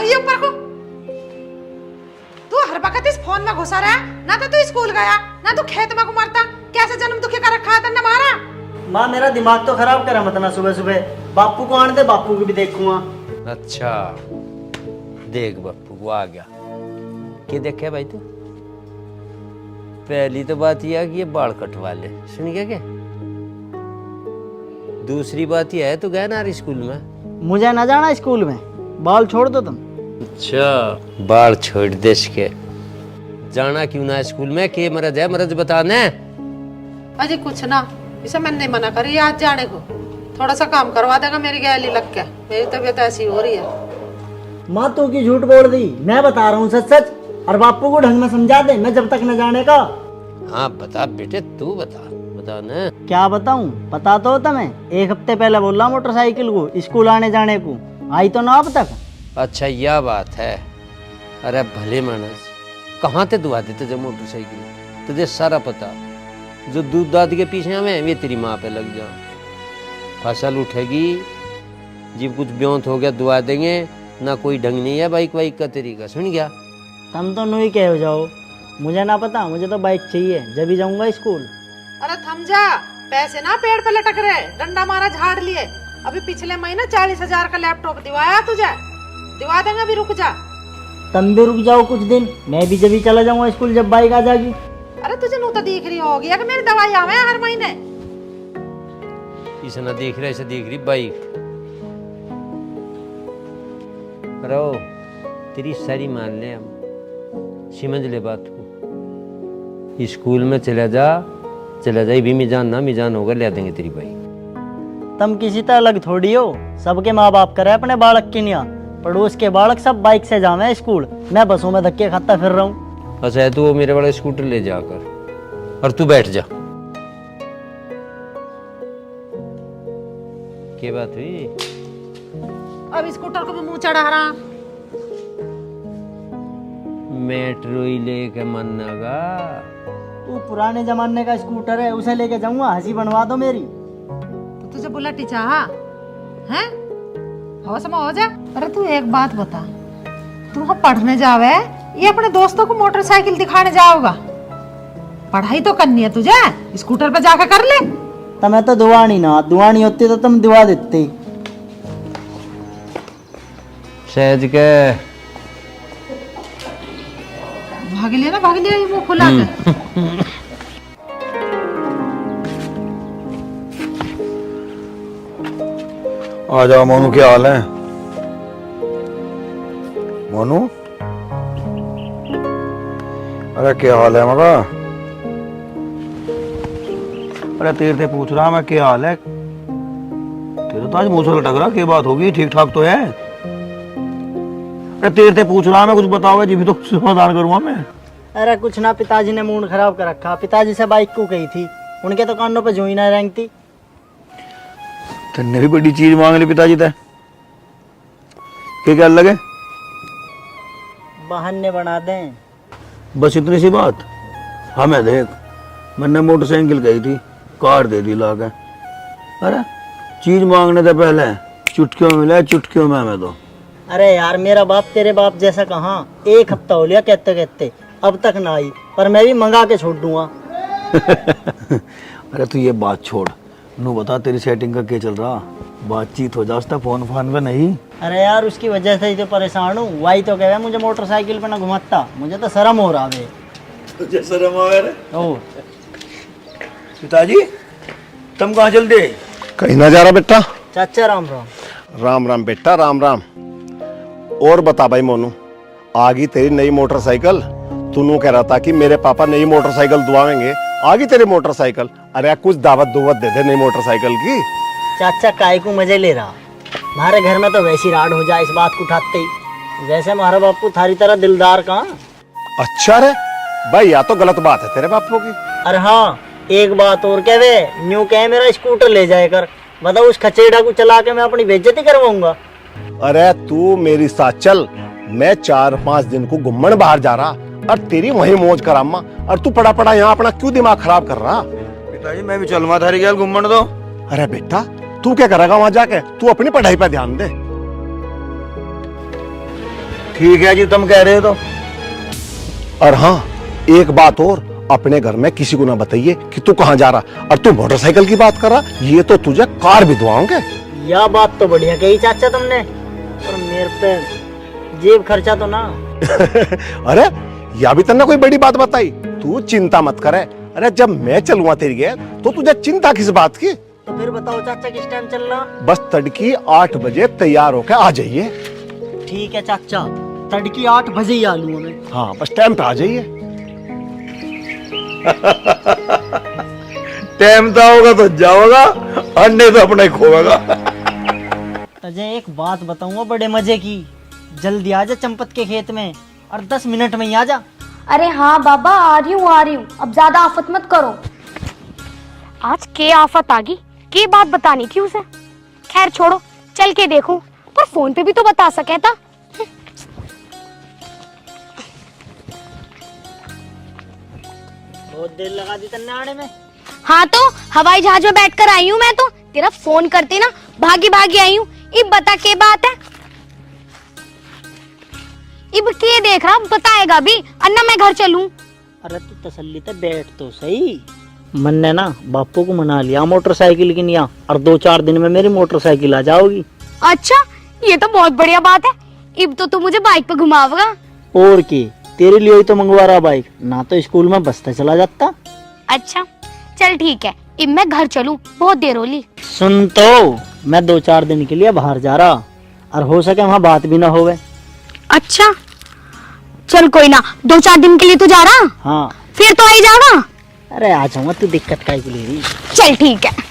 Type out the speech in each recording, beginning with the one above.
ये ऊपर को। तू हर वक्त इस फोन में घुसा रहा, ना तो तू स्कूल गया ना तू खेत में घुमाता। कैसे जन्म दुखी कर रखा है तन्ने मारा। माँ मेरा दिमाग तो खराब करा मत ना सुबह सुबह। बापू को आने दे, बापू को भी देखूंगा। अच्छा देख बापू वो आ गया। क्या देखे भाई तू? पहली तो बात यह है कि ये बाल कटवा ले, सुन गया क्या? दूसरी बात यह है तू गया ना स्कूल में? मुझे ना जाना स्कूल में, बाल छोड़ दो तुम। अच्छा बाल छोड़ दे इसके, जाना क्यों ना स्कूल में? के मरज है, मरज बताने। अजी कुछ ना, इसे मैंने नहीं मना करी आज जाने को। थोड़ा सा काम करवा देगा मेरी गैली लग के, मेरी तबीयत ऐसी हो रही है। माँ तू की झूठ बोल दी, मैं बता रहा हूँ सच सच। और बापू को ढंग में समझा दे, मैं जब तक न जाने का। हाँ बता बेटे, तू बता ना। क्या बताऊं, पता तो होता। मैं एक हफ्ते पहले बोल रहा मोटरसाइकिल को स्कूल आने जाने को, आई तो ना अब तक। अच्छा यह बात है। अरे भले मानस, कहाँ ते दुआ देते जब मोटरसाइकिल? तुझे सारा पता, जो दूध दाद के पीछे हमें वे तेरी माँ पे लग जा। फसल उठेगी, जब कुछ ब्योंत हो गया दुआ देंगे ना। कोई ढंग नहीं है बाइक वाइक का तरीका, सुन गया? तुम तो नहीं कह जाओ, मुझे ना पता, मुझे तो बाइक चाहिए, जब भी जाऊंगा स्कूल। अरे थम जा, पैसे ना पेड़ पे लटक रहे, डंडा मारा झाड़ लिए। अभी पिछले महीने 40,000 का लैपटॉप दिवाया तुझे, दिवा देंगे, अभी रुक जा। तुम भी रुक जाओ कुछ दिन, मैं भी जब भी चला जाऊंगा स्कूल जब बाइक आ जाएगी। अरे तुझे नू तो दिख रही होगी कि मेरी दवाई आवे हर महीने। इसे ना देख रहा, इसे देख रही बाइक। रो तेरी सारी मान ले, हम समझ ले बात को। स्कूल में चला जा भी मिजान ना मिजान होगा, ले देंगे तेरी बाइक। तुम किसी तरह अलग थोड़ी हो, सबके माँ बाप करे अपने बालक की निया। पड़ोस के बालक सब बाइक से जावे स्कूल, मैं बसों में धक्के खाता फिर रहा हूँ। अच्छा है, तू वो मेरे वाला स्कूटर ले जाकर और तू बैठ जा। क्या बात हुई? अब स्कूटर को भी मुंह चढ़ा रहा। मेट्रो ही लेके मनगा। तू पुराने जमाने का स्कूटर है, उसे लेके जाऊंगा, हंसी बनवा दो मेरी। तो तुझे बुलेट ही चाहा हैं? होश में हो जा। अरे तू एक बात बता, तू वहाँ पढ़ने जावे ये अपने दोस्तों को मोटरसाइकिल दिखाने जाओगा? पढ़ाई तो करनी है तुझे, स्कूटर पे जाकर कर ले। तुम्हें तो दुआनी ना, दुआनी होती तो तुम दुआ देते। सहज के भाग लिया ये मुंह खुला कर। आ जाओ मोनू, क्या हाल है? मोनू, अरे क्या हाल है मगा? अरे तेरे से पूछ रहा मैं क्या हाल है। तेरे तो आज मुंह से लटक रहा, क्या बात होगी? ठीक ठाक तो है? अरे तेरे से पूछ रहा मैं, कुछ बताओगे जी भी तो समाधान करूंगा मैं। अरे कुछ ना, पिताजी ने मूड खराब कर रखा। पिताजी से बाइक को कही थी, उनके तो कानों पे जूई ना रेंगती। तेने भी बड़ी चीज मांग ली पिताजी से, क्या लगे? बहाने बना दें। बस इतनी सी बात? हमें देख, मैंने मोटरसाइकिल कही थी, कार दे दी ला के। अरे चीज मांगने से पहले चुटकियों मिला, चुटकियों में हमें तो। अरे यार मेरा बाप तेरे बाप जैसा कहाँ, एक हफ्ता हो लिया कहते कहते, अब तक ना आई, पर मैं भी मंगा के छोड़ दूंगा। अरे तू ये बात छोड़, नू बता तेरी सेटिंग का क्या चल रहा? बातचीत हो जाता फोन फान पे नहीं? अरे यार उसकी वजह से ही तो परेशान हूँ। वही तो कह मुझे मोटरसाइकिल पे ना घुमाता, मुझे तो शर्म हो रहा है। तुझे शर्म आ रहा है? ओ पिताजी तुम कहाँ चलते? कहीं ना जा रहा बेटा? चाचा राम राम। राम राम बेटा, राम राम। और बता भाई मोनू, आ गई तेरी नई मोटरसाइकिल? तू कह रहा था कि मेरे पापा नई मोटरसाइकिल दुआएंगे, आ गई तेरी मोटरसाइकिल। अरे कुछ दावत दुवत दे दे नई मोटरसाइकिल की। चाचा काय को मजे ले रहा, हमारे घर में तो वैसी राड हो जाए इस बात को उठाते ही। वैसे हमारा बापू थारी तरह दिलदार कहाँ। अच्छा रे भाई, या तो गलत बात है तेरे बापू की। अरे हाँ एक बात और कह वे, न्यू कह मेरा स्कूटर ले जाए कर, बताओ उस खचेड़ा को चला के मैं अपनी बेइज्जती करवाऊंगा। अरे तू मेरी साथ चल, मैं 4-5 दिन को घूमने बाहर जा रहा और तेरी वही मौज करामा, और तू पड़ा पड़ा यहाँ अपना क्यों दिमाग खराब कर रहा? पिताजी मैं भी चलूंगा थारी गैल घूमने दो। अरे बेटा तू क्या करेगा वहां जाके? तू अपनी पढ़ाई पे ध्यान दे। ठीक है जी, तुम कह रहे हो तो। और हाँ, एक बात और, अपने घर में किसी को ना बताइए कि तू कहाँ जा रहा, और तू मोटरसाइकिल की बात कर रहा, ये तो तुझे कार भी दुआओगे। यह बात तो बढ़िया कही चाचा तुमने, और मेरे पे जेब खर्चा तो ना। अरे यह भी तन्ने कोई बड़ी बात बताई, तू चिंता मत करे। अरे जब मैं चलूंगा तेरी गैर तो तुझे चिंता किस बात की। तो फिर बताओ चाचा किस टाइम चल रहा? बस तड़की 8 बजे तैयार होकर आ जाइए। ठीक है चाचा, तड़की 8 बजे ही आ लूंगा मैं। हाँ, बस टाइम पे आ जाइए। टाइम तो होगा तो जाओगा, अंडे तो अपने खोएगा। तुझे एक बात बताऊंगा बड़े मजे की, जल्दी आ जा चंपत के खेत में, और 10 मिनट में ही आ जा। अरे हाँ बाबा, आ रही हूँ, अब ज्यादा आफत मत करो। आज के आफत आ गई, के बात बतानी थी उसे। खैर छोड़ो, चल के देखूं, पर फोन पे भी तो बता सके था। बहुत देर लगा दी तन्ने आने में। हाँ तो हवाई जहाज में बैठकर आई हूँ मैं तो, तेरा फोन करते ना भागी भागी आई हूँ। इब बता के बात है, इब के देख रहा, बताएगा भी अन्ना मैं घर चलूं। अरे तू तसल्ली से बैठ तो सही। मन ने ना बापू को मना लिया मोटरसाइकिल की निया, और 2-4 दिन में मेरी मोटरसाइकिल आ जाओगी। अच्छा, ये तो बहुत बढ़िया बात है। इब तो तू मुझे बाइक पे घुमाओगा। और की, तेरे लिए ही तो मंगवा रहा बाइक, ना तो स्कूल में बस से चला जाता। अच्छा चल ठीक है, इब मैं घर चलूं, बहुत देर हो ली। सुन तो, मैं 2-4 दिन के लिए बाहर जा रहा, और हो सके वहाँ बात भी ना होवे। अच्छा चल कोई ना, 2-4 दिन के लिए तू जा रहा? हाँ। फिर तो आ ही जाओगा। अरे आ जाऊंगा, तू दिक्कत काहे की ले रही? चल ठीक है।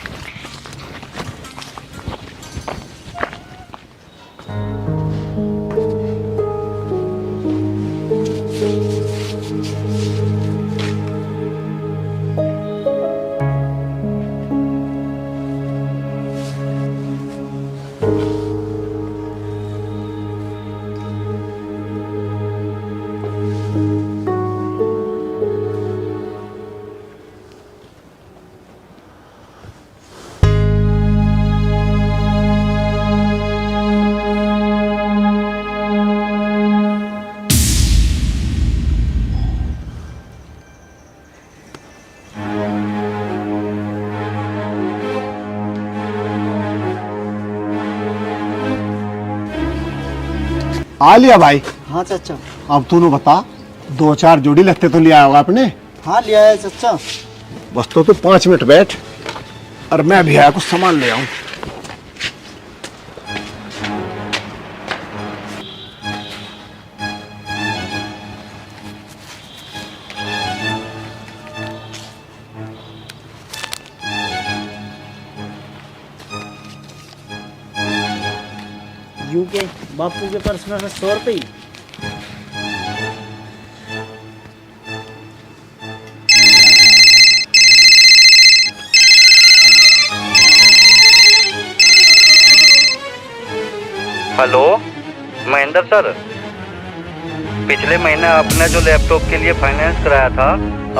आ लिया भाई। हाँ चाचा। अब तूने बता, 2-4 जोड़ी लगते तो लिया होगा आपने। हाँ लिया है चाचा। बस तो तू 5 मिनट बैठ, और मैं भी आया कुछ सामान ले आऊं। यू के बापू के पर्स में 100 रुपये। हेलो महेंद्र सर, पिछले महीने आपने जो लैपटॉप के लिए फाइनेंस कराया था,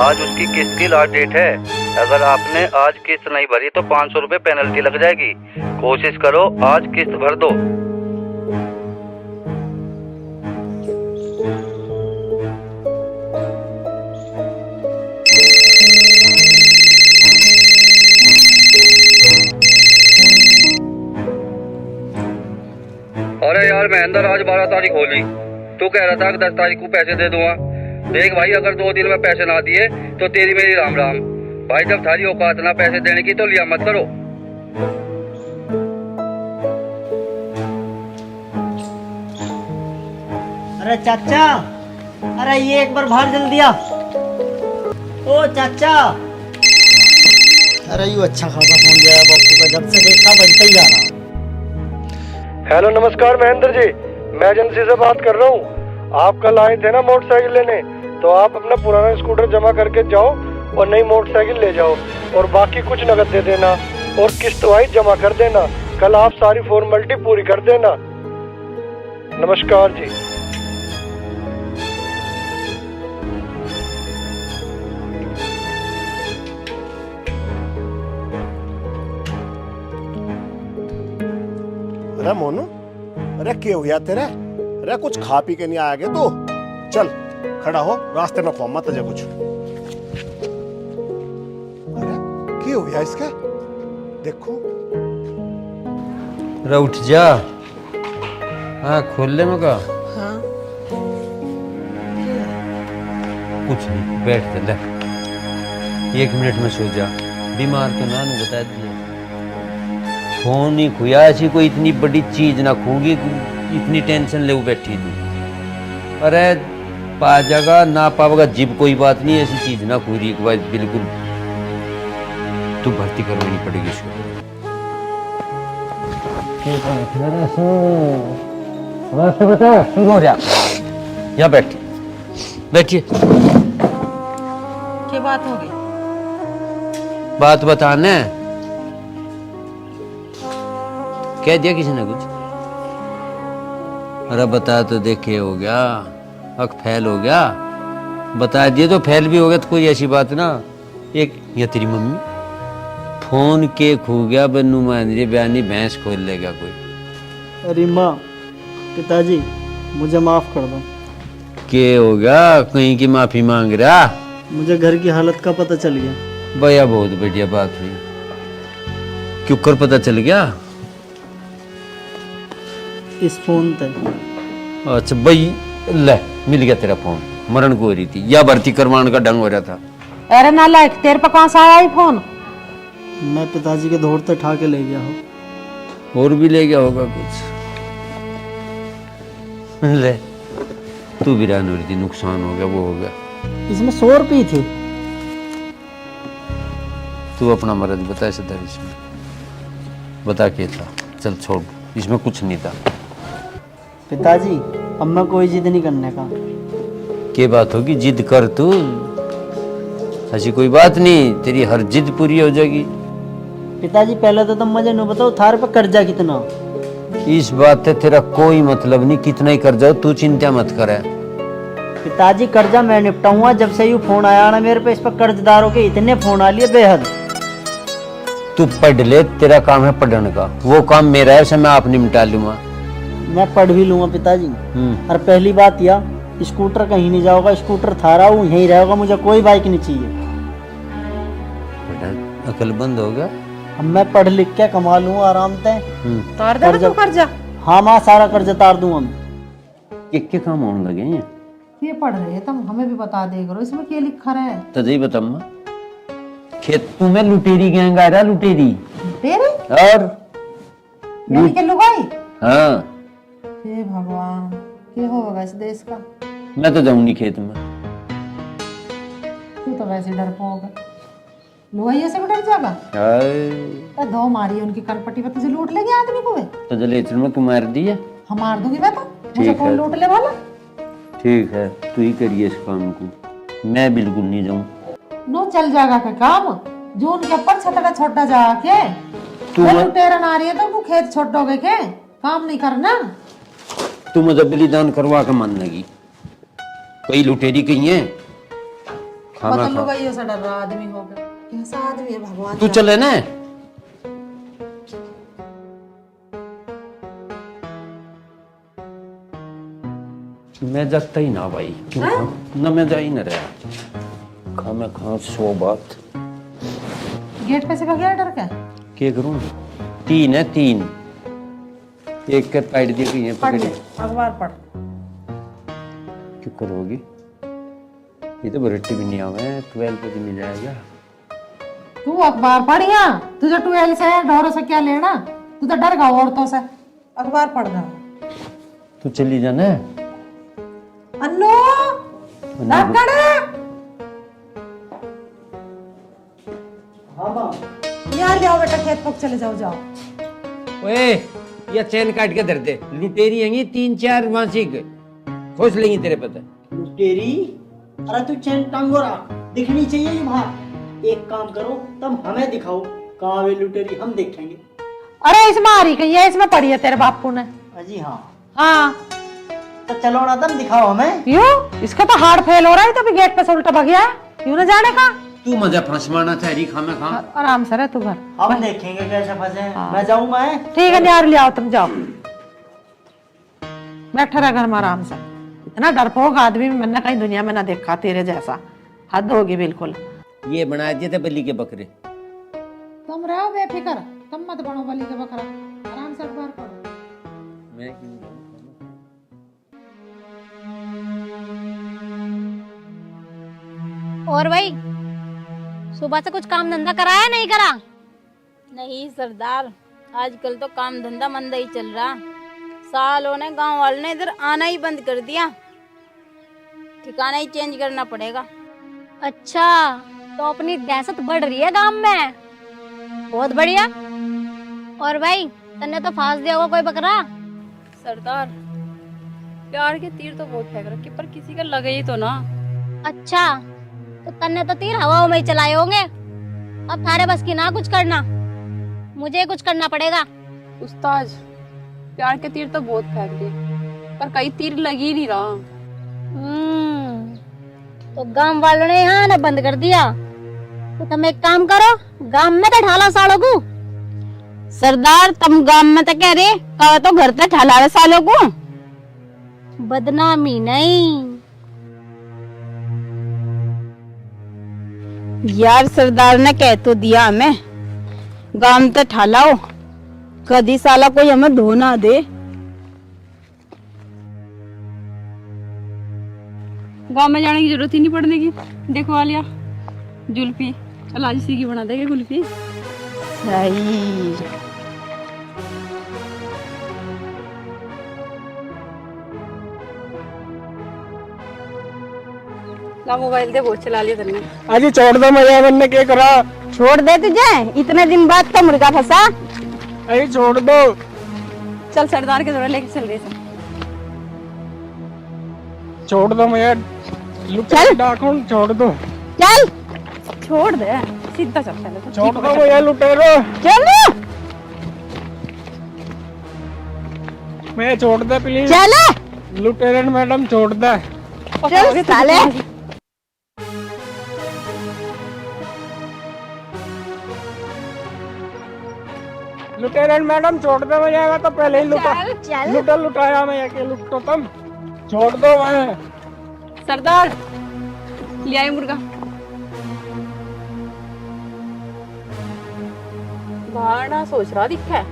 आज उसकी किस्त की लास्ट डेट है। अगर आपने आज किस्त नहीं भरी तो 500 रुपये पेनल्टी लग जाएगी। कोशिश करो आज किस्त भर दो। अरे यार महेंद्र, आज 12 तारीख होली, तू कह रहा था कि 10 तारीख को पैसे दे दूंगा। देख भाई, अगर 2 दिन में पैसे ना दिए तो तेरी मेरी राम राम। भाई जब थारी औकात ना पैसे देने की तो लिया मत करो। अरे चाचा, अरे ये एक बार बाहर जल्दी आ। ओ चाचा। अरे यू अच्छा खासा फोन गया बापू का, जब से देखा बजता ही जा रहा। हेलो नमस्कार महेंद्र जी, मैं एजेंसी से बात कर रहा हूँ। आप कल आए थे ना मोटरसाइकिल लेने, तो आप अपना पुराना स्कूटर जमा करके जाओ और नई मोटरसाइकिल ले जाओ, और बाकी कुछ नकद दे देना और किस्त वाइज जमा कर देना। कल आप सारी फॉर्मेलिटी पूरी कर देना। नमस्कार जी। अरे मोनू, अरे क्या हुआ तेरा? अरे कुछ खा पी के नहीं आएगा तो चल खड़ा हो, रास्ते में खो मत तुझे कुछ। अरे क्या हो गया इसके? देखो अरे उठ जा। हाँ खोल ले मगा। हाँ कुछ नहीं, बैठ जा ले। 1 मिनट में सो जा। बीमार तो नानू बता दिया। फोन ही खुया, ऐसी कोई इतनी बड़ी चीज ना खूगी, इतनी टेंशन ले बैठी तू। अरे पा जाएगा ना पावेगा जिब कोई बात नहीं, ऐसी चीज ना खूरी एक बार बिल्कुल। तू भर्ती करवानी पड़ेगी इसको। बता शुरू हो जा। यहाँ बैठ, बैठिए। क्या बात हो गई? बात बताने कह दिया किसी ने कुछ? अरे बता तो देखे हो गया, अक फैल हो गया। बता दिए तो फैल भी हो गया, तो कोई ऐसी बात ना। एक या तेरी मम्मी फोन के खो गया, बन्नू मांझी बयानी भैंस खोल लेगा कोई। अरे माँ, पिताजी मुझे माफ कर दो। के हो गया, कहीं की माफी मांग रहा? मुझे घर की हालत का पता चल गया। भैया बहुत बढ़िया बात हुई। क्यों कर पता चल गया? इस फोन पे। अच्छा भाई ले मिल गया तेरा फोन। मरण को हो रही थी या भर्ती करवाने का ढंग हो रहा था। अरे नालायक, तेरे पे कहाँ से आया ही फोन? मैं पिताजी के दौड़ते ठा के ले गया हूँ। और भी ले गया होगा कुछ। ले तू भी रहने रही थी, नुकसान हो गया वो हो गया। इसमें 100 रुपये थी। तू अपना मर्द बता इधर, इसमें बता क्या था? चल छोड़, इसमें कुछ नहीं था। पिताजी अब मैं कोई जिद नहीं करने का। क्या बात होगी, जिद कर तू। ऐसी कोई बात नहीं, तेरी हर जिद पूरी हो जाएगी। पिताजी पहले तो तुम मुझे न बताओ थारे पे कर्जा कितना? इस बात से तेरा कोई मतलब नहीं, कितना ही कर जाओ तू चिंता मत करे। पिताजी कर्जा मैं निपटाऊंगा। जब से यू फोन आया ना मेरे पे, इस पर कर्जदारों के इतने फोन आ लिए बेहद। तू पढ़ ले, तेरा काम है पढ़ने का, वो काम मेरा है, उसे मैं आप निपटा लूंगा। मैं पढ़ भी लूंगा पिताजी। और पहली बात यह, स्कूटर कहीं नहीं जाओगा, स्कूटर थारा हूँ यहीं रहेगा, मुझे कोई बाइक नहीं चाहिए। बेटा अकल बंद हो गया। अब मैं पढ़ लिख के कमा लूंगा आराम से। तार दे तू कर्जा। हाँ माँ, सारा कर्जा तार दूंगा मैं। के काम होने लगे हैं? ये पढ़ रहे हैं, तुम हमें भी बता दे करो इसमें क्या लिखा है। तो जी बता अम्मा, खेत में लुटेरी गैंग आ रहा, लुटेरी। तेरे और यानी के लुगाई? हाँ हे भगवान, क्या होगा इस देश का? मैं तो जाऊंगी खेत में। तू तो वैसे डरपोक है, लुगाई से भी डर जाएगा। तो दो मारी उनकी कनपट्टी पे, तुझे लूट लेंगे आदमी को वे। तो जलेचर में क्यों मार दी है? हम मार दूंगी मैं, तो मुझे ठीक कौन है। लूट ले वाला? ठीक है, तू ही करिए इस काम को, मैं बिल्कुल नहीं जाऊं। नो चल जाएगा का काम, जो उनके ऊपर छतड़ा छोटा जाके तू लुटेरा ना रही है तो तू खेत छोड़ोगे के? काम नहीं करना। तू मुझे बलिदान करवा के मान लगी। कई लुटेरी कही है खाना पता खा। लुगाइयों से डर रहा आदमी होगा, कैसा आदमी है भगवान तू जाने। चले ना। मैं जाता ही ना भाई, क्यों ना मैं जा ही ना रहा। खा मैं खा 100 बात। गेट पे से का गया डर के? क्या करूं? 3 है 3, एक कर पाइट दी गई है पढ़ पकड़ी। ले, अखबार पढ़। क्यों करोगी? ये तो बरट्टी भी नहीं आवे, 12 पे मिल जाएगा। तू अखबार पढ़िया, तुझे 12 से ढोरों से क्या लेना? तू तो डर गा औरतों से। अखबार पढ़ रहा। तू चली जाना। अन्नू डकड़। हाँ माँ। यार जाओ बेटा, खेत पक चले जाओ। जाओ ओए ये चैन काट के धर दे, लुटेरी हैंगी 3-4 मासिक खोज लेंगी तेरे पता। लुटेरी? अरे तू चैन टांगो रख, दिखनी चाहिए ये बाहर। एक काम करो, तुम हमें दिखाओ कहाँ वे लुटेरी, हम देखेंगे। अरे इसमें आ रही कहीं है, इसमें पड़ी है तेरे बापू ने। अजी हाँ, हाँ तो चलो ना, तुम दिखाओ हमें। क्यों? इसका तो हार्ट फेल हो रहा है, तो भी गेट पे से उल्टा भाग गया। क्यों ना जाने का? तू मजा फंसवाना था री खामे खा। आराम से रह तू घर। हम देखेंगे कैसे फंसे। मैं जाऊँ मैं? ठीक है, यार ले आओ, तुम जाओ। बैठा रहा घर में आराम से। इतना डरपोक आदमी मैंने कहीं दुनिया में ना देखा तेरे जैसा। हद होगी बिल्कुल। ये बना दिए थे बलि के बकरे। तुम रहो बेफिक्र, तुम मत बनो बलि के बकरा, आराम से अखबार पढ़ो। मैं क्यों और भाई सुबह से कुछ काम धंधा कराया नहीं करा? नहीं सरदार, आजकल तो काम धंधा मंदा ही चल रहा। सालों ने गांव वालों ने इधर आना ही बंद कर दिया। ठिकाना ही चेंज करना पड़ेगा। अच्छा, तो अपनी दहशत बढ़ रही है गांव में। बहुत बढ़िया। और भाई तन्ने तो फांस दिया होगा कोई बकरा? सरदार, प्यार के तीर तो बहुत फेंक रखे पर किसी का लगे ही तो ना। अच्छा, तो तन्ने तो तीर हवाओं में ही चलाए होंगे। अब थारे बस की ना कुछ करना, मुझे कुछ करना पड़ेगा। उस्ताद, प्यार के तीर तो बहुत फेंक दिए पर कई तीर लग ही नहीं रहा। तो गांव वालों ने यहाँ ना बंद कर दिया, तो तुम एक काम करो, गांव में तो ढाला सालों को। सरदार, तुम गांव में तो कह रहे कहा तो घर तक ढलावे सालों को। बदनामी नहीं। यार सरदार ने कह तो दिया हमें गांव तक ठालाओ, कदी साला कोई हमें धो ना दे। गांव में जाने की जरूरत ही नहीं पड़ने की। देखो आलिया, जुल्फी अलाजी सी की बना देगा कुल्फी। सही। ला मोबाइल दे, बहुत चला लिया तुमने। अजी छोड़ दो, मजा बनने के करा। छोड़ दे तुझे, इतने दिन बाद तो मुर्गा फंसा। अजी छोड़ दो। चल सरदार के दौरे लेके चल रही है। छोड़ दो मैं चल। डाकू, छोड़ दो। चल छोड़ दे, सीधा चल पहले। छोड़ दो मैं लुटेरो। चल मैं छोड़ दे प्लीज। चल लुटेरन मैडम छोड़ दे। चल साले। लुटेरन मैडम छोड़ दे, मैं आएगा तो पहले ही लुटा। चल लुटाया मैं के लुटो तुम। छोड़ दो मैं। सरदार, ले आए मुर्गा। बाड़ा सोच रहा दिखा है,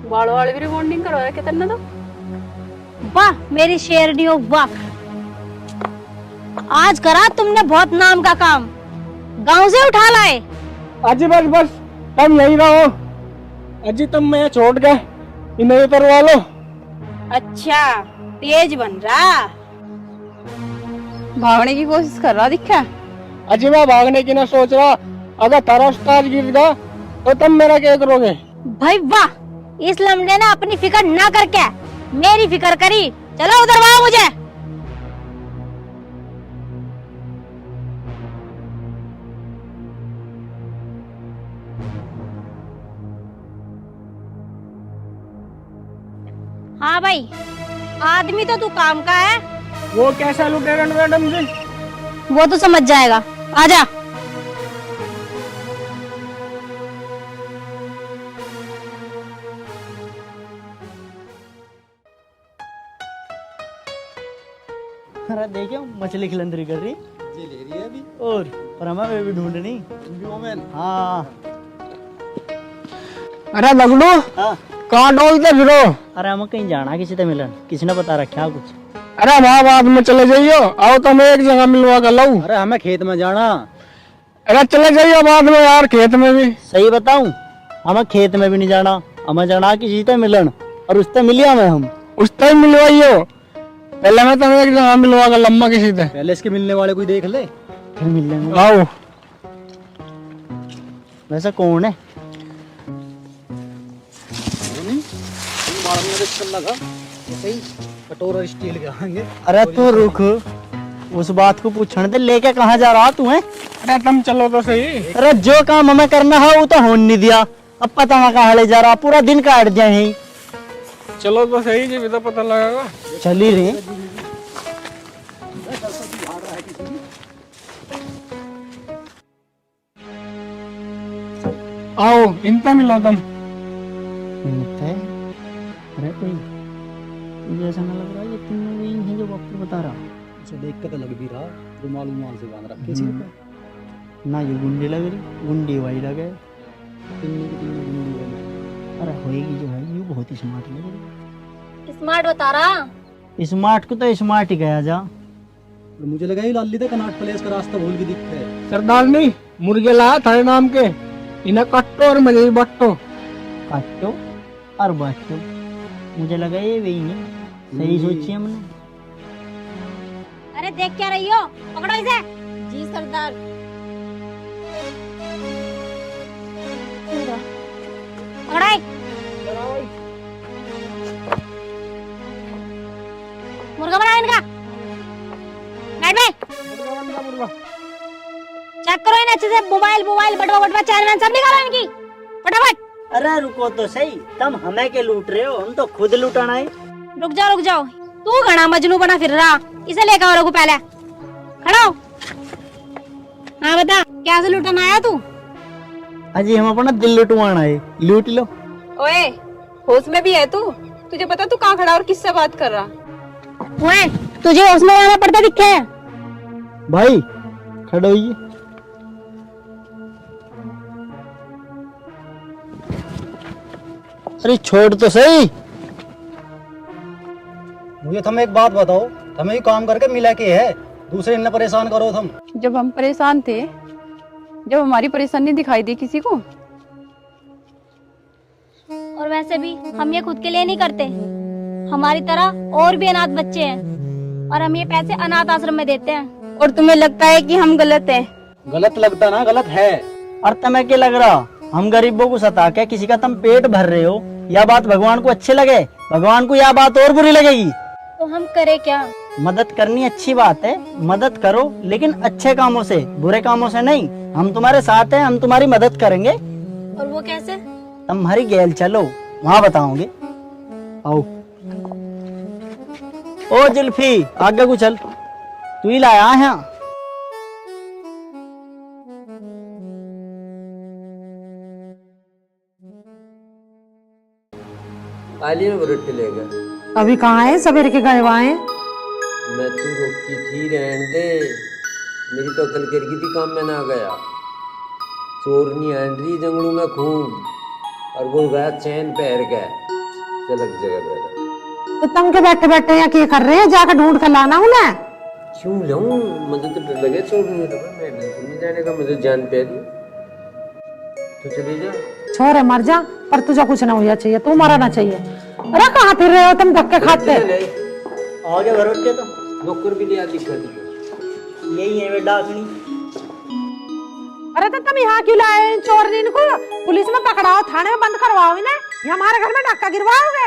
बालों वाले भी रिबॉन्डिंग करवा रखे तेने तो। वाह मेरी शेरनियों वाह, आज करा तुमने बहुत नाम का काम, गांव से उठा लाए। अजी बस बस, तुम यहीं रहो। अजी तुम मैं छोड़ गए, इन्हें उतरवा लो। अच्छा, तेज बन रहा, भागने की कोशिश कर रहा दिखा। अजी मैं भागने की ना सोच रहा, अगर तारा उस्ताद गिर गया तो तुम मेरा क्या करोगे? भाई वाह, इस लमड़े ने अपनी फिक्र ना करके मेरी फिक्र करी। चलो उधरवाओ मुझे। हाँ भाई, आदमी तो तू काम का है। वो कैसा लुटेरन मैडम जी? वो तो समझ जाएगा, आजा। अरे देखियो मछली खिलंदरी कर रही जी, ले रही है अभी। और हमें भी ढूंढनी। हाँ। अरे लगड़ू, हाँ। कहाँ डोलते फिरो? अरे हमें कहीं जाना, किसी से मिलन, किसी ने बता रखा कुछ। अरे वहाँ बाद में चले जाइयो, आओ तो मैं एक जगह मिलवा कर लाऊं। अरे हमें खेत में जाना। अरे चले जाइयो बाद में यार, खेत में भी। सही बताऊं, हमें खेत में भी नहीं जाना, हमें जाना किसी से मिलन, और उससे मिलिया में हम। उस टाइम मिलवाइयो, पहले मैं तुम्हें एक जगह मिलवा कर लम्बा किसी से। पहले इसके मिलने वाले कोई देख ले, फिर मिल लेंगे। आओ। वैसे कौन है? कटोरा स्टील के आएंगे। अरे तू रुक, उस बात को पूछने दे, लेके कहाँ जा रहा तू है? अरे तुम चलो तो सही। अरे जो काम हमें करना है वो तो होने नहीं दिया, अब पता ना कहाँ ले जा रहा, पूरा दिन काट दिया यहीं। चलो तो सही जी, भी तो पता लगेगा। चल ही रही। आओ इनसे मिलो तुम। अरे कोई मुझे ऐसा ना लग रहा ये तीनों वही हैं जो आपको बता रहा हूँ। उसे देख के तो लग भी रहा रुमाल उमाल से बांध रखे सिर पे। ना ये गुंडी लग रही, गुंडी वही लगे। तीनों की तीनों गुंडी बनी। अरे होएगी जो है ये बहुत ही स्मार्ट लग रही। स्मार्ट बता रहा। स्मार्ट को तो स्मार्ट ही गया जा। और मुझे लगा ये लाली तक कनाट प्लेस का रास्ता भूल के दिखता है। सरदार नहीं मुर्गे लाया थाने नाम के, इन्हें कट्टो और मुझे बट्टो। काटो और बाटो, मुझे लगा ये वही है। सही सोची हमने। अरे देख क्या रही हो, पकड़ो इसे। जी सरदार। पकड़ाई। मुर्गा बनाओ इनका। बैठ में चेक करो इन अच्छे से। मोबाइल बटवा चैनल सब निकालो इनकी फटाफट। अरे रुको तो सही, तुम हमें के लूट रहे हो, हम तो खुद लूटाना है। रुक जाओ। तू घना मजनू बना फिर रहा, इसे लेकर आओ। पहले खड़ा हो। हाँ बता, क्या से लूटना आया तू? अजी हम अपना दिल लुटवाना है, लूट लो। ओए, होश में भी है तू? तुझे पता तू कहाँ खड़ा और किससे बात कर रहा? ओए, तुझे होश में आना पड़ता दिखे है? भाई खड़े होइए। अरे छोड़ तो सही। मुझे तुम एक बात बताओ, हमें ही काम करके मिला के है, दूसरे इन्हें परेशान करो तुम। जब हम परेशान थे, जब हमारी परेशानी दिखाई दी किसी को। और वैसे भी हम ये खुद के लिए नहीं करते, हमारी तरह और भी अनाथ बच्चे हैं और हम ये पैसे अनाथ आश्रम में देते हैं। और तुम्हें लगता है कि हम गलत हैं? गलत लगता ना, गलत है। और तुम्हें क्या लग रहा हम गरीबों को सता के किसी का तुम पेट भर रहे हो? यह बात भगवान को अच्छी लगे? भगवान को यह बात और बुरी लगेगी। तो हम करें क्या? मदद करनी अच्छी बात है, मदद करो, लेकिन अच्छे कामों से, बुरे कामों से नहीं। हम तुम्हारे साथ हैं, हम तुम्हारी मदद करेंगे। और वो कैसे? तुम्हारी गैल चलो, वहाँ बताओगे। आओ। ओ जुल्फी, आगे को चल, तू ही लाया है। आलिया में रोटी लेगा। अभी कहाँ है? सवेरे के गए हुआ है। मैं तू रोकी थी रहन दे, मेरी तो अकल कर गई थी, काम में ना गया। चोरनी आन रही जंगलों में खूब, और वो गया चैन पहर के चलक जगह पर। तो तुम के बैठे बैठे यहाँ क्या कर रहे हैं? जाकर ढूंढ कर लाना उन्हें। क्यों लाऊं? मुझे तो डर लगे चोरनी तो मैं बिल्कुल नहीं जाने का, मुझे जान पे दी तो चली जा। छोरे मर जा, पर तुझे कुछ ना होना चाहिए, तू मरना चाहिए। अरे कहाँ फिर रहे हो तुम धक्के खाते? आगे भरोटे तो नौकर भी लिया दिक्कत यही है वे डाकनी। अरे तो तुम यहाँ क्यों लाए चोरनी को? पुलिस में पकड़ाओ, थाने में बंद करवाओ इन्हें। ये हमारे घर में डाका गिरवाओगे?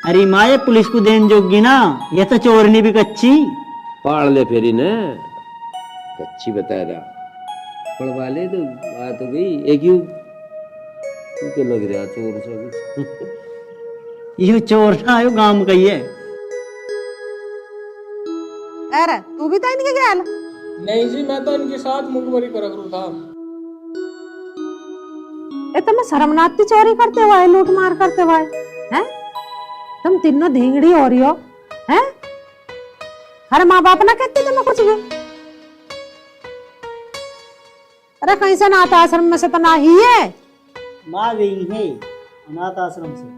अरे माँ ये पुलिस को देन जोगी ना, ये तो चोरनी भी कच्ची। पाड़ ले फेरी ने कच्ची बता रहा, पड़वा ले तो बात हो गई। एक यू तू तो लग रहा चोर सा। ये चोर ना, यो गांव का ही है। अरे तू भी तो इनके गैल? नहीं जी, मैं तो इनके साथ मुखबरी कर रहा था। ये तुम शर्मनाक चोरी करते हुए, लूट मार करते हुए हैं? तुम तीनों धींगड़ी हो रही हो हैं? हर माँ बाप ना कहते तुम्हें कुछ भी? अरे कहीं से अनाथ आश्रम में से तो ना ही है। माँ गई है अनाथ आश्रम से।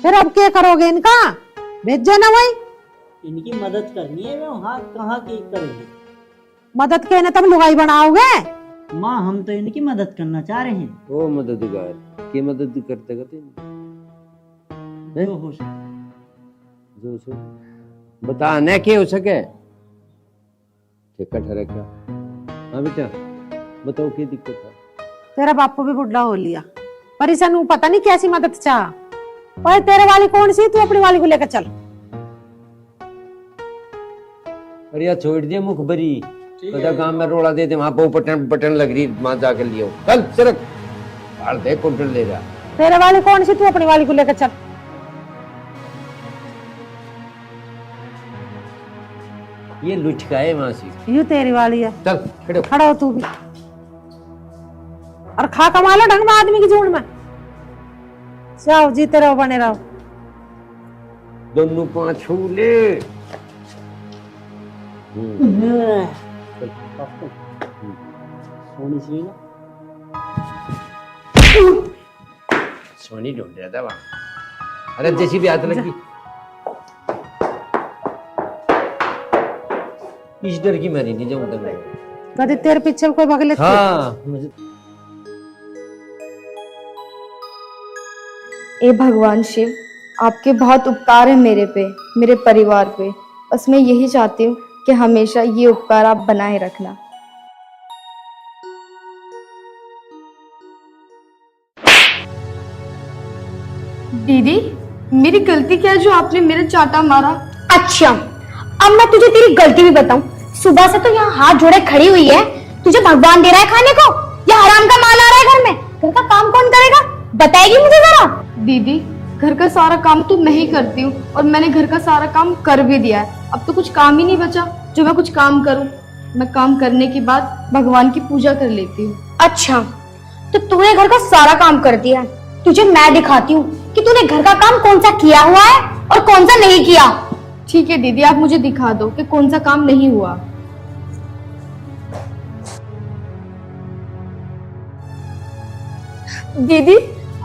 फिर अब क्या करोगे इनका? भेजो ना वही। इनकी मदद करनी है, वे वहाँ कहाँ की करेंगे? मदद के ना तुम लुगाई बनाओगे? माँ हम तो इनकी मदद करना चाह रहे हैं। ओ मददगार की मदद करते करते जो हो सके। जो सो बता न क्या हो सके। ठीक ठहरा क्या? हाँ बेटा बताओ क्या दिक्कत है? तेरा बापू भी बुढ़ा हो लिया, पर इसे नू पता नहीं कैसी मदद चाह। और तेरे वाली कौन सी? तू अपनी वाली को लेकर चल। अरे यार छोड़ दिया मुखबरी, पता गांव में रोड़ा देते, वहां पर बटन बटन लग रही, वहां जाकर लियो। चल सरक, फाड़ दे कुंटल ले रहा। तेरे वाली कौन सी? तू अपनी वाली को लेकर चल। ये लुचका है वहां से। यू तेरी वाली है। चल खड़े हो। खड़ा हो तू भी, और खा कमा लो ढंग में आदमी की झूठ में। जाओ जीते रहो, बने रहो। दोनों पांच छूले। सोनी ढूंढ रहा था वहां। अरे जैसी भी हाथ लगी। इस डर की मैं नहीं जाऊंगा मैं। कभी तेरे पीछे कोई भाग लेते? हाँ ए भगवान शिव, आपके बहुत उपकार है मेरे पे, मेरे परिवार पे। बस मैं यही चाहती हूँ कि हमेशा ये उपकार आप बनाए रखना। दीदी, मेरी गलती क्या है जो आपने मेरे चाटा मारा? अच्छा, अब मैं तुझे तेरी गलती भी बताऊं। सुबह से तो यहाँ हाथ जोड़े खड़ी हुई है, तुझे भगवान दे रहा है खाने को या हराम का माल आ रहा है घर में? घर का काम कौन करेगा, बताएगी मुझे जरा? दीदी, घर का सारा काम तो मैं ही करती हूँ और मैंने घर का सारा काम कर भी दिया है। अब तो कुछ काम ही नहीं बचा जो मैं कुछ काम करूँ। मैं काम करने के बाद भगवान की पूजा कर लेती हूँ। अच्छा, तो तूने घर का सारा काम कर दिया है, तुझे मैं दिखाती हूँ कि तूने घर का काम कौन सा किया हुआ है और कौन सा नहीं किया। ठीक है दीदी, आप मुझे दिखा दो कि कौन सा काम नहीं हुआ। दीदी,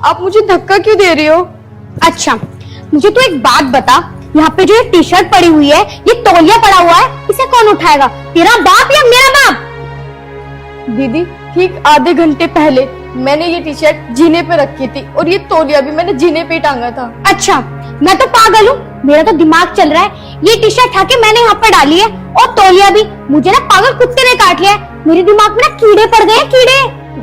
आप मुझे धक्का क्यों दे रही हो? अच्छा, मुझे तो एक बात बता, यहाँ पे जो ये टी शर्ट पड़ी हुई है, ये तौलिया पड़ा हुआ है, इसे कौन उठाएगा, तेरा बाप या मेरा बाप? दीदी, ठीक आधे घंटे पहले मैंने ये टी शर्ट जीने पे रखी थी और ये तौलिया भी मैंने जीने पे टांगा था। अच्छा, मैं तो पागल हूँ, मेरा तो दिमाग चल रहा है। ये टी शर्ट उठा के मैंने यहाँ पर डाली है और तौलिया भी मुझे ना पागल कुत्ते ने काट लिया है। मेरे दिमाग में ना कीड़े पड़ गए, कीड़े।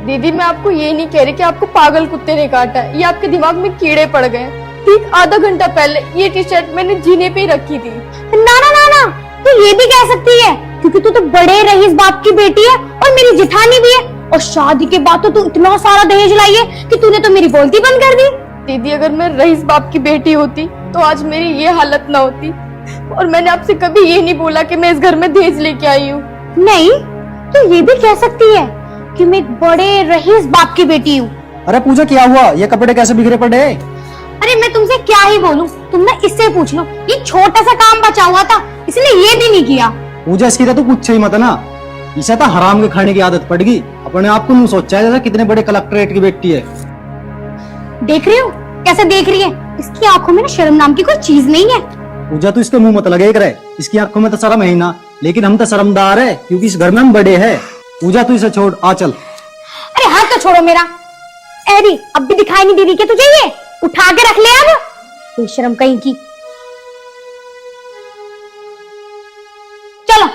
दीदी, मैं आपको ये नहीं कह रही कि आपको पागल कुत्ते ने काटा है, ये आपके दिमाग में कीड़े पड़ गए। ठीक आधा घंटा पहले ये टी शर्ट मैंने जीने पे रखी थी। ना ना ना ना, तू ये भी कह सकती है क्योंकि तू तो बड़े रईस बाप की बेटी है और मेरी जिठानी भी है, और शादी के बाद तो तू इतना सारा दहेज लाई है कि तूने तो मेरी बोलती बंद कर दी। दीदी, अगर मैं रईस बाप की बेटी होती तो आज मेरी ये हालत ना होती, और मैंने आपसे कभी ये नहीं बोला कि मैं इस घर में दहेज लेके आई हूँ। नहीं, तू ये भी कह सकती है कि मैं एक बड़े रईस बाप की बेटी हूँ। अरे पूजा, क्या हुआ? ये कपड़े कैसे बिखरे पड़े? अरे मैं तुमसे क्या ही बोलूं, तुम ना इससे पूछ लो। ये छोटा सा काम बचा हुआ था इसलिए ये भी नहीं किया। पूजा, इसकी तो पूछ ही मत ना, इसे तो हराम के खाने की आदत पड़ गई। अपने आप को नहीं सोचा है जैसे कितने बड़े कलेक्टरेट की बेटी है। देख रही हो कैसे देख रही है? इसकी आंखों में ना शर्म नाम की कोई चीज नहीं है। पूजा, तू इसके मुंह मत लगे करे, इसकी आंखों में तो शर्म है ही ना, लेकिन हम तो शर्मदार है क्योंकि इस घर में हम बड़े हैं। पूजा, तू इसे छोड़, आ चल। अरे हाथ तो छोड़ो मेरा। एरी, अब भी दिखाई नहीं दे रही क्या तुझे? ये उठा के रख ले अब, बेशरम कहीं की। चलो।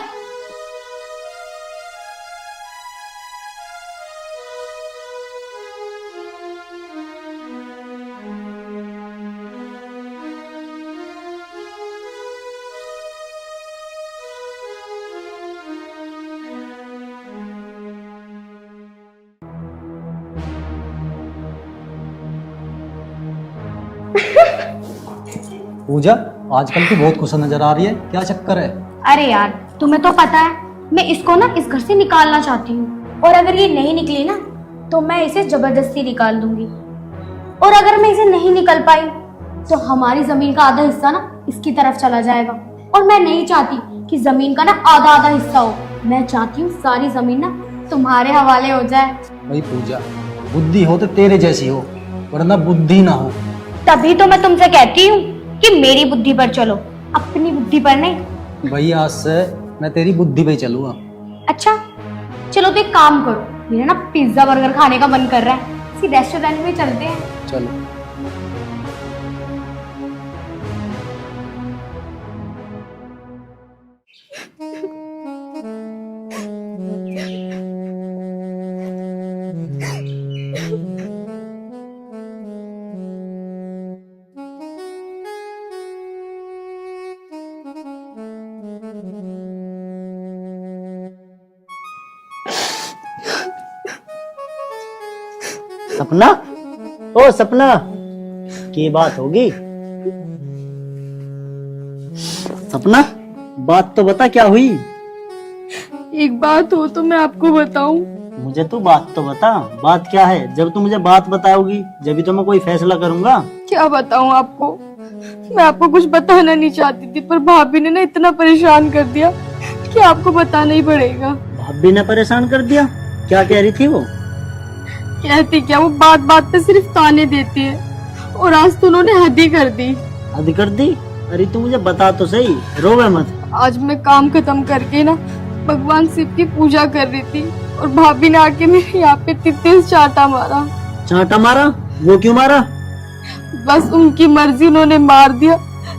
पूजा, आजकल तू बहुत खुश नजर आ रही है, क्या चक्कर है? अरे यार, तुम्हें तो पता है मैं इसको ना इस घर से निकालना चाहती हूँ, और अगर ये नहीं निकली ना तो मैं इसे जबरदस्ती निकाल दूंगी, और अगर मैं इसे नहीं निकल पाई तो हमारी जमीन का आधा हिस्सा ना इसकी तरफ चला जाएगा, और मैं नहीं चाहती कि जमीन का ना आधा आधा हिस्सा हो। मैं चाहती हूँ सारी जमीन ना तुम्हारे हवाले हो जाए। भाई पूजा, बुद्धि हो तो तेरे जैसी हो, वरना बुद्धि ना हो। तभी तो मैं तुमसे कहती हूँ कि मेरी बुद्धि पर चलो, अपनी बुद्धि पर नहीं। भाई, आज से मैं तेरी बुद्धि पे चलूंगा। अच्छा चलो, तो एक काम करो, मेरा ना पिज्जा बर्गर खाने का मन कर रहा है, किसी रेस्टोरेंट में चलते हैं। चलो। सपना, ओ सपना, की बात होगी? सपना, बात तो बता, क्या हुई? एक बात हो तो मैं आपको बताऊं? मुझे तो बात तो बता, बात क्या है? जब तू मुझे बात बताओगी जब तो मैं कोई फैसला करूंगा। क्या बताऊं आपको? मैं आपको कुछ बताना नहीं चाहती थी, पर भाभी ने ना इतना परेशान कर दिया कि आपको बताना ही पड़ेगा। भाभी ने परेशान कर दिया? क्या कह रही थी वो? कहती क्या, वो बात बात पे सिर्फ ताने देती है, और आज तो उन्होंने हद ही कर दी। हद कर दी? अरे तू मुझे बता तो सही, रोवे मत। आज मैं काम खत्म करके ना भगवान शिव की पूजा कर रही थी, और भाभी ने आके मेरे यहाँ पे तेज चाटा मारा। चाटा मारा? वो क्यों मारा? बस उनकी मर्जी, उन्होंने मार दिया।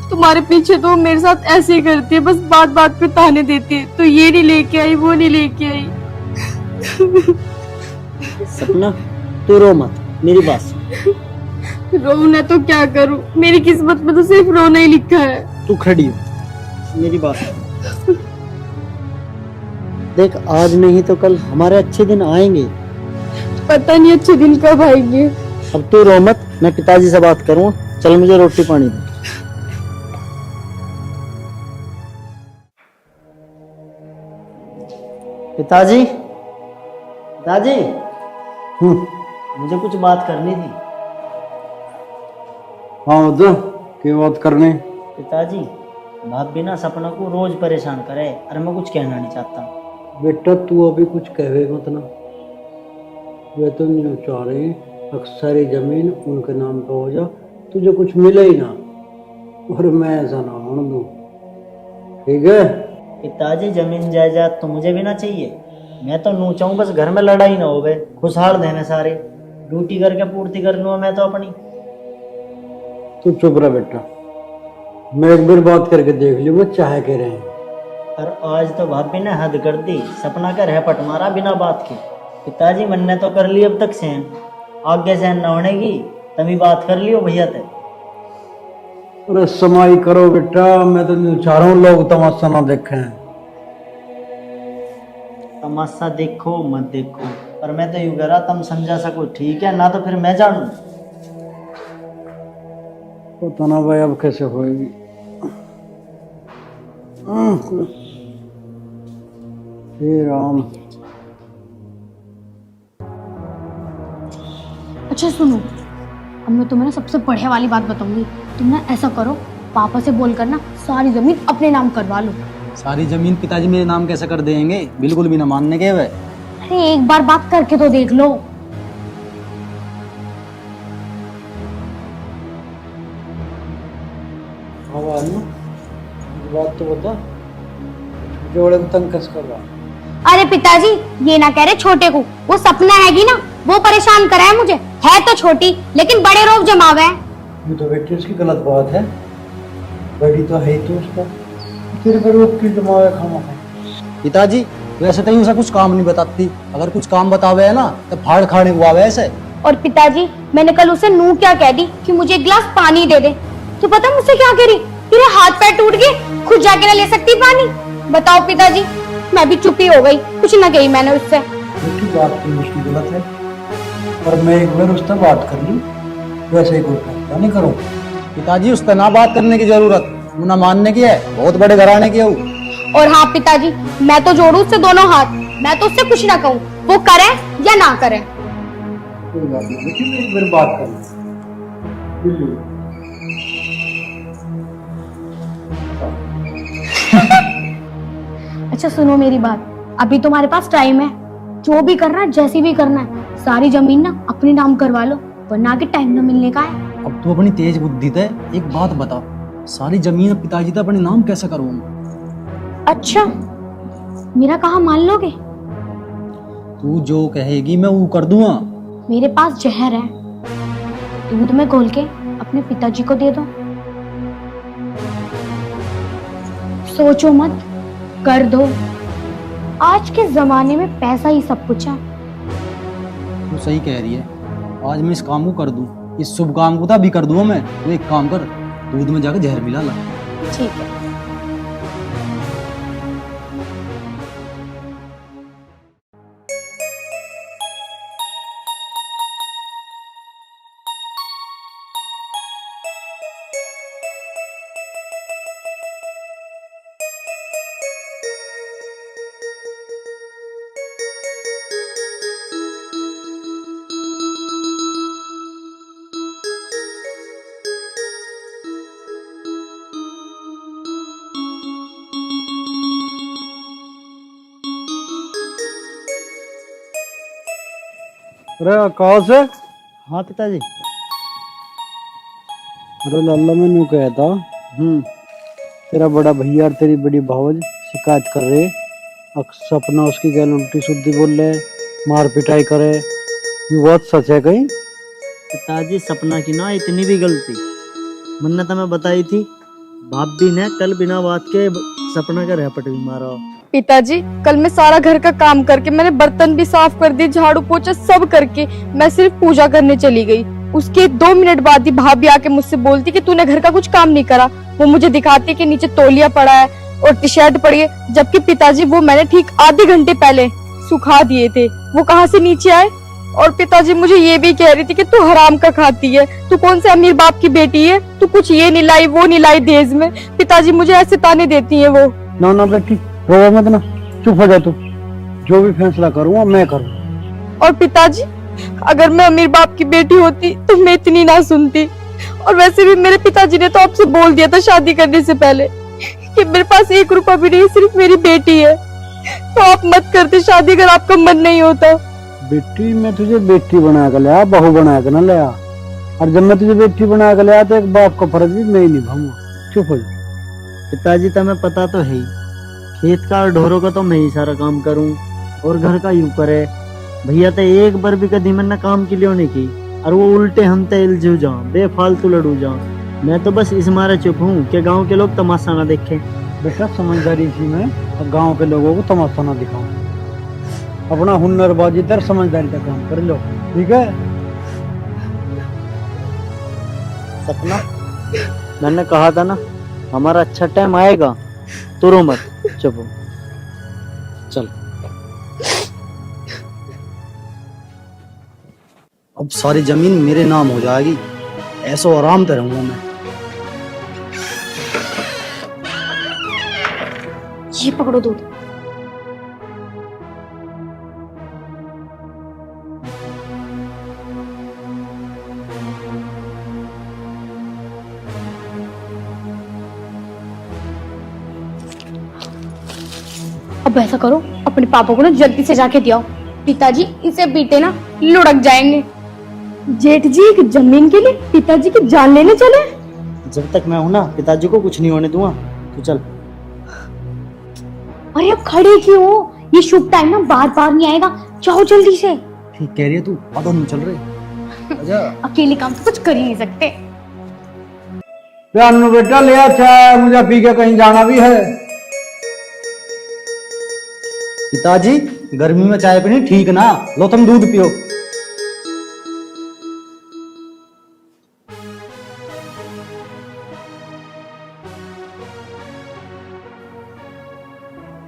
तुम्हारे पीछे तो वो मेरे साथ ऐसे ही करती है, बस बात बात पे ताने देती है, तो ये नहीं लेके आई, वो नहीं लेके आई। सपना तू रो मत, मेरी बात सुन। रोना तो क्या करूं, मेरी किस्मत में तो सिर्फ रोना ही लिखा है। तू खड़ी हो, मेरी बात सुन। देख, आज नहीं तो कल हमारे अच्छे दिन आएंगे। पता नहीं अच्छे दिन कब आएंगे। अब तू रो मत, मैं पिताजी से बात करूँ। चल मुझे रोटी पानी दे। पिताजी, पिताजी, मुझे कुछ बात करनी थी। हाँ उधर क्या बात करने? पिताजी, भाभी ना सपना को रोज परेशान करे, और मैं कुछ कहना नहीं चाहता। बेटा तू अभी कुछ कहे मत ना, वे तो नहीं चाह रहे अक्सर जमीन उनके नाम पे हो जा, तुझे कुछ मिले ही ना, और मैं ऐसा ना होने दूं, ठीक है? पिताजी, जमीन जायदाद तो मुझे भी ना चाहिए। मैं तो नू चाहूँ बस घर में लड़ाई ना होवे, खुशहाल देने सारे, ड्यूटी करके पूर्ति कर लूँ मैं तो अपनी। तू चुप रह बेटा, मैं एक बार बात करके देख लूँ वो चाहे कह रहे हैं। और आज तो भाभी ने हद कर दी, सपना का रहपट मारा बिना बात के। पिताजी, मन ने तो कर ली अब तक सहन, आगे सहन न होने की तभी बात कर लियो भैया ते। अरे समाई करो बेटा, मैं तो नहीं चाह रहा हूँ लोग तमाशा ना देखें। तमाशा देखो मत देखो, पर मैं तो यूं कह रहा तुम समझा सको ठीक है, ना तो फिर मैं जानू। पता ना भाई अब कैसे होएगी। हे राम। अच्छा सुनो, अब मैं तुम्हें ना सबसे बढ़िया वाली बात बताऊंगी। तुम ना ऐसा करो, पापा से बोलकर ना सारी जमीन अपने नाम करवा लो। सारी जमीन पिताजी मेरे नाम कैसे कर देंगे, बिल्कुल भी ना मानने के वे। अरे एक बार बात करके तो देख लो। बात तो बता, जोड़े को तंग कस कर रहा। अरे पिताजी, ये ना कह रहे छोटे को, वो सपना हैगी ना, वो परेशान करा है मुझे। है तो छोटी लेकिन बड़े रोब जमावे है। ये तो बेटी उसकी गलत बात है, बड़ी तो है ही तो उसका, तेरे पर रोक की जमावे खामा खा। पिताजी वैसे तो उसे कुछ काम नहीं बताती, अगर कुछ काम बतावे है ना तो फाड़ खाने हुआ वैसे। और पिताजी, मैंने कल उसे नू क्या कह दी कि मुझे एक गिलास पानी दे दे, तो पता मुझसे क्या कह रही? तेरे हाथ पैर टूट गए, खुद जाके ना ले सकती पानी? बताओ पिताजी, मैं भी चुप ही हो गई, कुछ ना कही मैंने उससे। बात तो उसकी गलत है, पर मैं एक बार उससे बात कर लूं, वैसे ही कोई फैसला नहीं करूं। पिताजी उससे ना बात करने की जरूरत, ना मानने की है, बहुत बड़े घराने की है वो। और हाँ पिताजी, मैं तो जोड़ू उससे दोनों हाथ, मैं तो उससे कुछ ना कहूँ, वो करे या ना करे। कोई बात नहीं, लेकिन एक बार बात कर लूं। अच्छा सुनो मेरी बात, अभी तुम्हारे पास टाइम है, जो भी करना है, जैसी भी करना है, सारी जमीन ना अपने नाम करवा लो, वरना आगे टाइम न मिलने का है। अब तू अपनी तेज बुद्धि थे एक बात बता, सारी जमीन पिताजी तो अपने नाम कैसे करूँ? अच्छा, मेरा कहा मान लोगे? तू जो कहेगी मैं वो कर दूंगा। मेरे पास जहर है, दूध में घोल के अपने पिताजी को दे दो। सोचो मत, कर दो। आज के जमाने में पैसा ही सब कुछ है। तू सही कह रही है, आज मैं इस काम को कर दूं, इस शुभ काम को तो अभी कर दूंगा मैं। तू एक काम कर, दूध में जाकर जहर मिला ला। ठीक है। अरे आकाश है? हाँ पिताजी। अरे लाला मैंने कहा था तेरा बड़ा भैया और तेरी बड़ी भावज शिकायत कर रहे, सपना उसकी गैल उल्टी सुद्धी बोल रहे, मार पिटाई करे, ये बात सच है कहीं? पिताजी सपना की ना इतनी भी गलती मन्नत हमें बताई थी, भाभी ने कल बिना बात के सपना का रैपट भी मारा। पिताजी कल मैं सारा घर का काम करके, मैंने बर्तन भी साफ कर दिए, झाड़ू पोछा सब करके मैं सिर्फ पूजा करने चली गई। उसके 2 मिनट बाद ही भाभी आके मुझसे बोलती कि तूने घर का कुछ काम नहीं करा। वो मुझे दिखाती कि नीचे तौलिया पड़ा है और टी शर्ट पड़ी है, जबकि पिताजी वो मैंने ठीक आधे घंटे पहले सुखा दिए थे, वो कहाँ से नीचे आए। और पिताजी मुझे ये भी कह रही थी कि तू हराम का खाती है, तू कौन से अमीर बाप की बेटी है, तू कुछ ये नहीं लाई वो नहीं लाई दहेज में। पिताजी मुझे ऐसे ताने देती है वो। ना ना बेटी रो मत ना, चुप हो जा तू, जो भी फैसला करूंगा मैं करूँ। और पिताजी अगर मैं अमीर बाप की बेटी होती तो मैं इतनी ना सुनती। और वैसे भी मेरे पिताजी ने तो आपसे बोल दिया था शादी करने से पहले कि मेरे पास 1 रुपया भी नहीं, सिर्फ मेरी बेटी है, तो आप मत करते शादी अगर आपका मन नहीं होता। बेटी मैं तुझे बेटी बना कर लिया, बहू बना कर ना लिया, और जब मैं तुझे बेटी बना कर लिया तो एक बाप का फर्ज भी मैं ही निभाऊंगा। चुप हो जा। पिताजी तुम्हें पता तो है ही, खेत का और ढोरों का तो मैं ही सारा काम करूं और घर का यूं करे। भैया तो एक बार भी कभी मैंने काम की लियो नहीं की, और वो उल्टे हम तो इलझू जाऊं, बेफालतू लड़ू जाऊं। मैं तो बस इस मारे चुप हूँ कि गांव के लोग तमाशा ना देखें। बेटा समझदारी थी मैं, और गांव के लोगों को तमाशा ना दिखाऊं, अपना हुनरबाजी तर समझदारी का काम कर लो, ठीक है? सपना मैंने कहा था ना हमारा अच्छा टाइम आएगा, तो रो मत, चुप हो, चल। अब सारी जमीन मेरे नाम हो जाएगी, ऐसो आराम से रहूंगा मैं। ये पकड़ो दूध। अब ऐसा करो, अपने पापा को ना जल्दी से जाके दियो, पिताजी इसे पीटे ना लुढ़क जाएंगे। जेठ जी एक जमीन के लिए पिताजी की जान लेने चले। जब तक मैं हूं ना पिताजी को कुछ नहीं होने दूंगा, तू चल। अरे अब खड़े क्यों हो, ये शुभ टाइम ना बार बार नहीं आएगा, जाओ जल्दी से। ठीक कह रही है तू, आधा नहीं चल रहे। अकेले काम तो कुछ कर ही नहीं सकते। बेटा ले अच्छा, मुझे पी के कहीं जाना भी है। पिताजी गर्मी में चाय पीनी ठीक ना, लो तुम दूध पियो।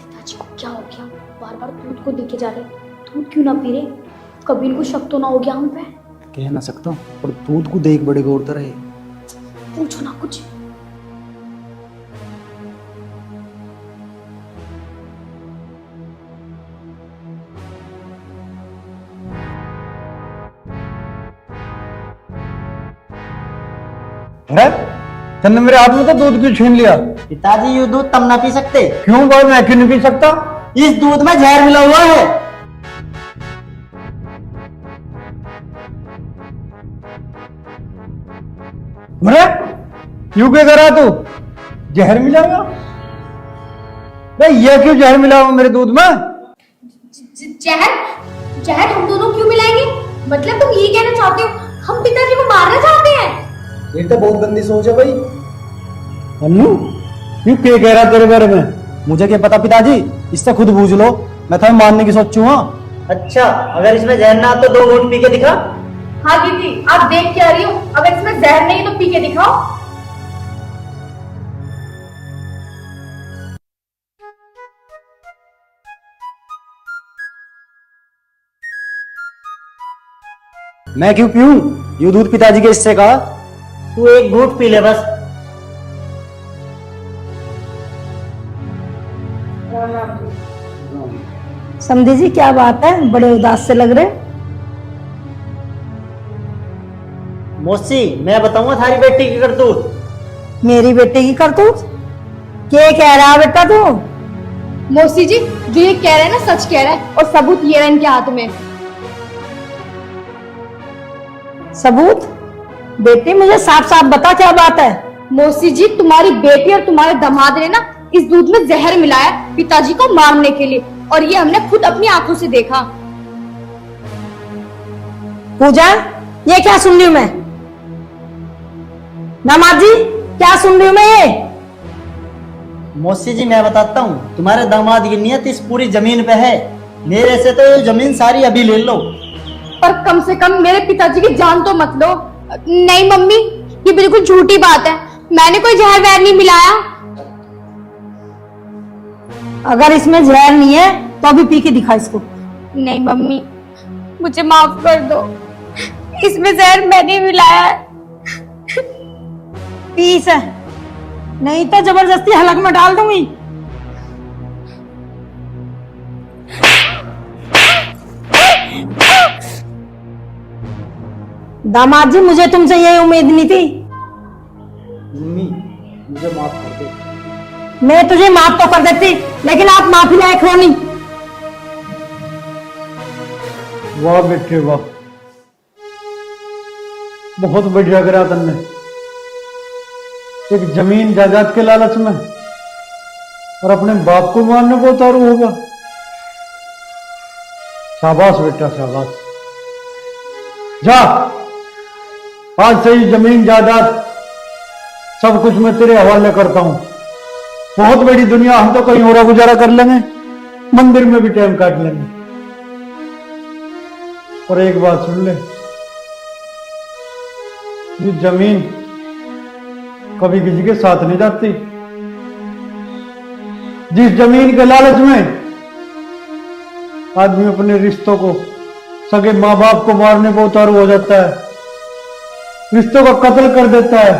पिताजी को क्या हो गया, बार बार दूध को देखे जा रहे, दूध क्यों ना पी रहे, कभी इनको शक तो ना हो गया हम पे। कह ना सकता, पर दूध को देख बड़े गौर से रहे। पूछो ना कुछ। अरे तन्ने मेरे हाथ में तो दूध क्यों छीन लिया? पिताजी ये दूध तुम ना पी सकते। क्यों भाई, मैं क्यों नहीं पी सकता? इस दूध में जहर मिला हुआ है। अरे यूं क्या करा तू, जहर मिला हुआ? भाई ये क्यों जहर मिला हुआ मेरे दूध में? जहर जहर हम दोनों क्यों मिलाएंगे? मतलब तुम ये कहना चाहते हो हम पिताजी को मारना चाहते हैं? ये तो बहुत गंदी सोच है भाई। अन्नू ये क्या कह रहा तेरे बारे में? मुझे क्या पता पिताजी, इससे खुद बूझ लो, मैं तुम्हें मारने की सोचूं। अच्छा अगर इसमें जहर ना तो 2 घूंट पी के दिखा। हाँ दीदी आप देख के आ रही हो, अगर इसमें जहर नहीं तो पी के दिखाओ। मैं क्यों पीऊं? ये दूध पिताजी के हिस्से का। तू 1 घूंट पी ले बस। समझी जी क्या बात है, बड़े उदास से लग रहे। मौसी मैं बताऊंगा थारी बेटी की करतूत। मेरी बेटे की करतूत? क्या कह रहा है बेटा तू? मौसी जी जो ये कह रहे हैं ना सच कह रहा है, और सबूत ये है इनके हाथ में। सबूत? बेटी मुझे साफ साफ बता क्या बात है। मौसी जी, तुम्हारी बेटी और तुम्हारे दामाद ने ना इस दूध में जहर मिलाया पिताजी को मारने के लिए, और ये हमने खुद अपनी आंखों से देखा। पूजा, ये क्या सुन रही हूँ मैं? दामाद जी, क्या सुन रही हूँ मैं ये? मौसी जी मैं बताता हूँ, तुम्हारे दामाद की नियत इस पूरी जमीन पे है। मेरे से तो ये जमीन सारी अभी ले लो। पर कम से कम मेरे पिताजी की जान तो मत लो। नहीं मम्मी, ये बिल्कुल झूठी बात है, मैंने कोई जहर वहर नहीं मिलाया। अगर इसमें जहर नहीं है तो अभी पी के दिखा इसको। नहीं मम्मी, मुझे माफ कर दो, इसमें जहर मैंने मिलाया है। पी से, नहीं तो जबरदस्ती हलक में डाल दूंगी। दामाद जी, मुझे तुमसे ये उम्मीद नहीं थी। मम्मी मुझे माफ कर दो। मैं तुझे माफ तो कर देती, लेकिन आप माफी लायक हो नहीं। वाह बेटे वाह, बहुत बढ़िया करा तुमने। एक जमीन जायदाद के लालच में और अपने बाप को मारने को उतारू होगा। शाबाश बेटा शाबाश। जा, आज से ही जमीन जायदाद सब कुछ मैं तेरे हवाले करता हूं। बहुत बड़ी दुनिया, हम तो कहीं और गुजारा कर लेंगे, मंदिर में भी टाइम काट लेंगे। और एक बात सुन ले, ये जमीन कभी किसी के साथ नहीं जाती। जिस जमीन के लालच में आदमी अपने रिश्तों को, सगे माँ बाप को मारने को उतारू हो जाता है, रिश्तों का कत्ल कर देता है,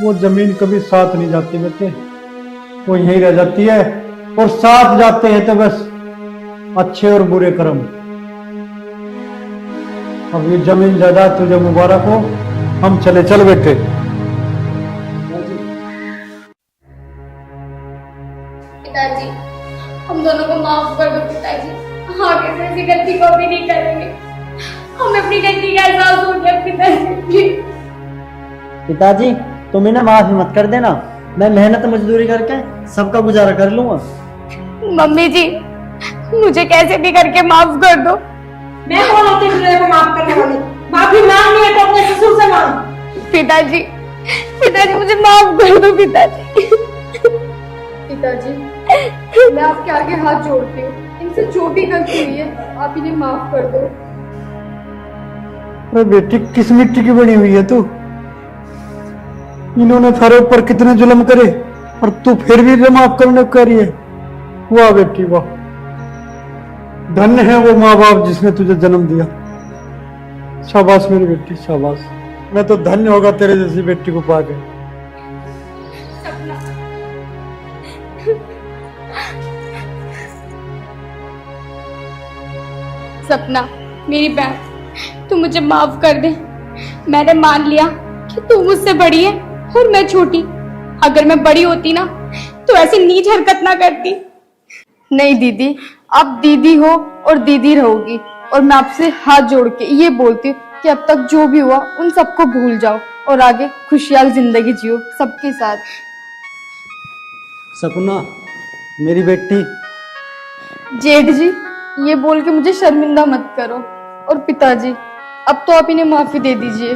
वो जमीन कभी साथ नहीं जाती बेटे, वो यहीं रह जाती है। और साथ जाते हैं तो बस अच्छे और बुरे कर्म। अब ये जमीन जायदाद तुझे मुबारक हो, हम चले, चल बेटे। पिताजी, हम दोनों को माफ कर दो पिताजी, आगे से ऐसी गलती को भी नहीं करेंगे। हमें अपनी गलती का एहसास हो गया पिताजी। पिताजी तुम इन्हें माफी मत कर देना, मैं मेहनत मजदूरी करके सबका गुजारा कर लूंगा। मम्मी जी, मुझे कैसे भी करके माफ कर दो। मैं कौन होती हूँ तुझे को माफ करने वाली? माफी मांगनी है तो अपने ससुर से मांग। पिताजी, पिताजी मुझे माफ कर दो पिताजी। पिताजी, मैं आपके आगे हाथ जोड़ती हूँ, इनसे जो भी गलती हुई है आप इन्हें माफ कर दो। अरे बेटी, किस मिट्टी की बनी हुई है तू? इन्होंने तेरे ऊपर कितने जुल्म करे और तू फिर भी माफ करने को कह रही है। वाह बेटी वाह, धन्य है वो माँ बाप जिसने तुझे जन्म दिया। शाबाश मेरी बेटी शाबाश, मैं तो धन्य होगा तेरे जैसी बेटी को पाके। सपना मेरी बहन, तू मुझे माफ कर दे। मैंने मान लिया कि तू मुझसे बड़ी है और मैं छोटी। अगर मैं बड़ी होती ना तो ऐसी नीच हरकत ना करती। नहीं दीदी, आप दीदी हो और दीदी रहोगी, और मैं आपसे हाथ जोड़ के ये बोलती हूँ कि अब तक जो भी हुआ उन सबको भूल जाओ और आगे खुशहाल जिंदगी जियो सबके साथ। सपना मेरी बेटी। जेठ जी, ये बोल के मुझे शर्मिंदा मत करो। और पिताजी, अब तो आप इन्हें माफी दे दीजिए।